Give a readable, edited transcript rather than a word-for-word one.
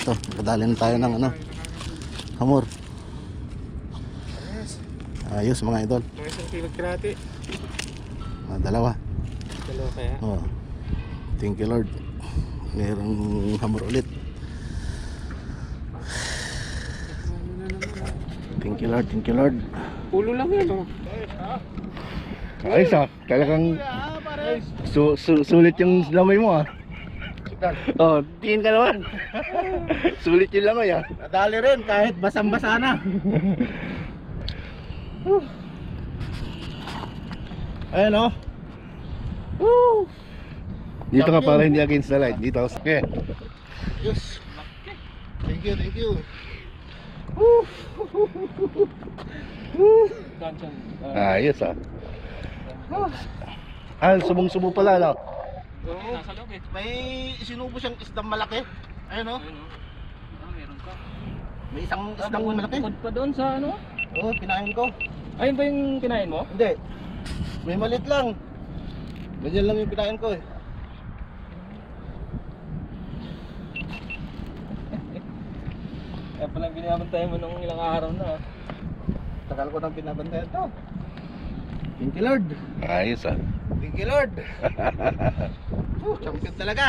Ito, nakadali na tayo ng ano, hamor. Ayos mga idol. Mga isang kilog krati. Dalawa. Dalawa kaya? Oh. Thank you Lord. Mayroong hamor ulit. Thank you Lord, thank you Lord. Ulo lang yan oh. Ayos talagang sulit yung lamay mo Oh, tingin ka naman. Sulit yung lamay Nadali rin kahit basang-basa na. Ayan Dito ka para hindi against the light. Dito. Okay. Yes. Thank you, thank you. Ayos subong-subo pala no? Oo, nasa loob eh. May isinubo siyang isdang malaki. Ayun meron ka. May isang isdang malaki. Bukod pa doon sa ano? Oo, kinain ko. Ayun ba yung kinain mo? Hindi. May malit lang. Ganyan lang yung kinain ko eh. Kaya palang binabantayan mo nung ilang araw na. Tagal ko nang binabantayan to. Thank you Lord. Ayos Thank you Lord. Champion talaga.